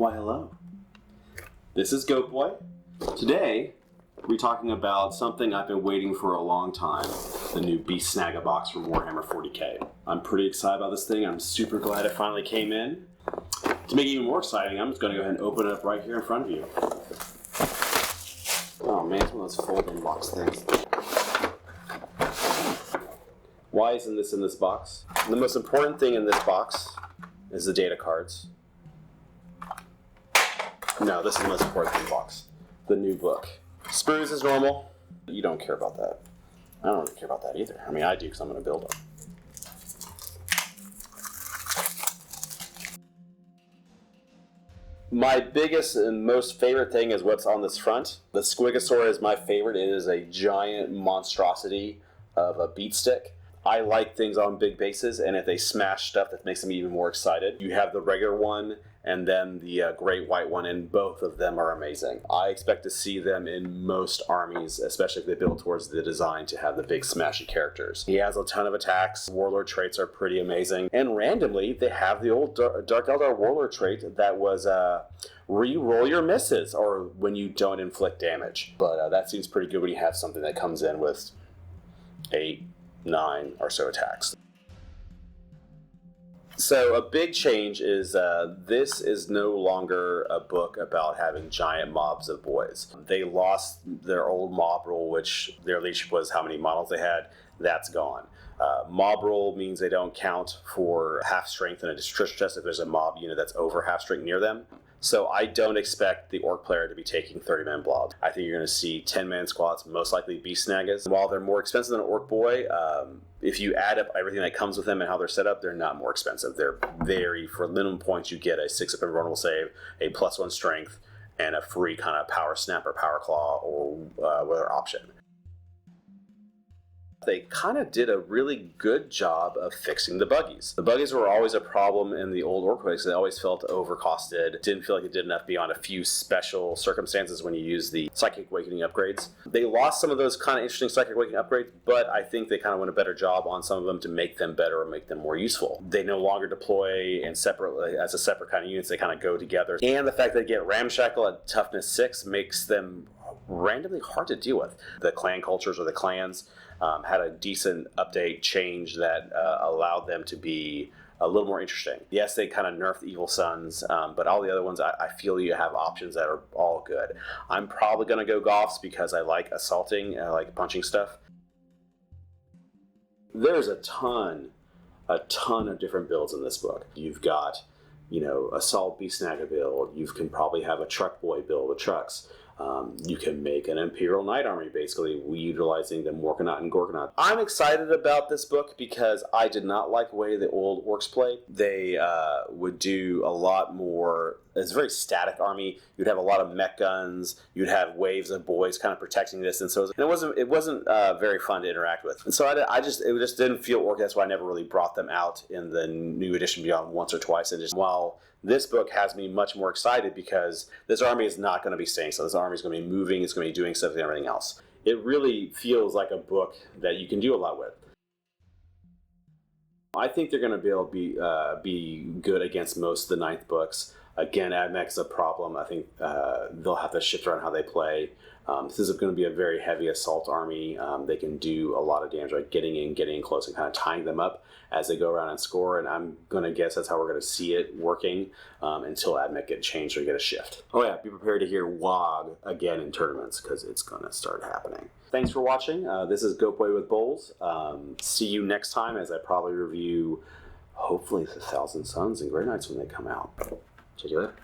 Why, hello. This is Goatboy. Today, we're talking about something I've been waiting for a long time, the new Beast Snagga box from Warhammer 40k. I'm pretty excited about this thing. I'm super glad it finally came in. To make it even more exciting, I'm just going to go ahead and open it up right here in front of you. Oh man, it's one of those fold-in box things. Why isn't this in this box? The most important thing in this box is the data cards. No, this is the most important thing in the box. The new book. Sprues is normal. You don't care about that. I don't really care about that either. I mean, I do because I'm going to build them. My biggest and most favorite thing is what's on this front. The Squigosaur is my favorite. It is a giant monstrosity of a beat stick. I like things on big bases, and if they smash stuff, that makes them even more excited. You have the regular one and then the great white one, and both of them are amazing. I expect to see them in most armies, especially if they build towards the design to have the big smashy characters. He has a ton of attacks. Warlord traits are pretty amazing. And randomly, they have the old Dark Eldar Warlord trait that was re-roll your misses, or when you don't inflict damage. But that seems pretty good when you have something that comes in with 8, 9 or so attacks. So a big change is this is no longer a book about having giant mobs of boys. They lost their old mob rule, which their leadership was how many models they had. That's gone. Mob rule means they don't count for half strength in a destruction test if there's a mob unit that's over half strength near them. So I don't expect the Orc player to be taking 30-man blobs. I think you're going to see 10-man squads, most likely Beast Snaggas. While they're more expensive than an Orc Boy, if you add up everything that comes with them and how they're set up, they're not more expensive. They're very, for minimum points, you get a 6-up invulnerable save, a +1 strength, and a free kind of power snap or power claw or whatever option. They kind of did a really good job of fixing the buggies. The buggies were always a problem in the old Ork Codex. They always felt overcosted. Didn't feel like it did enough beyond a few special circumstances when you use the Psychic Awakening upgrades. They lost some of those kind of interesting Psychic Awakening upgrades, but I think they kind of went a better job on some of them to make them better or make them more useful. They no longer deploy and separately as a separate kind of units. They kind of go together. And the fact that they get Ramshackle at toughness 6 makes them randomly hard to deal with. The clan cultures or the clans had a decent update change that allowed them to be a little more interesting. Yes, they kind of nerfed the Evil Sons, but all the other ones, I feel you have options that are all good. I'm probably going to go Goths because I like assaulting, I like punching stuff. There's a ton of different builds in this book. You've got, Assault Beast Snagga build. You can probably have a Truck Boy build with trucks. You can make an Imperial Knight Army, basically, utilizing the Morkanaut and Gorkanaut. I'm excited about this book because I did not like the way the old Orks played. They would do a lot more. It's a very static army. You'd have a lot of mech guns. You'd have waves of boys kind of protecting this, and it wasn't very fun to interact with. And so it just didn't feel Ork. That's why I never really brought them out in the new edition beyond once or twice. And just while this book has me much more excited because this army is not going to be staying. So this army is going to be moving. It's going to be doing stuff and everything else. It really feels like a book that you can do a lot with. I think they're going to be able to be good against most of the 9th books. Again, AdMech is a problem. I think they'll have to shift around how they play. This is going to be a very heavy assault army. They can do a lot of damage, like getting in close and kind of tying them up as they go around and score. And I'm going to guess that's how we're going to see it working until AdMech get changed or get a shift. Oh yeah, be prepared to hear WOG again in tournaments because it's going to start happening. Thanks for watching. This is Goatboy with Bowls. See you next time as I probably review, hopefully, the Thousand Suns and Grey Knights when they come out. Check you later.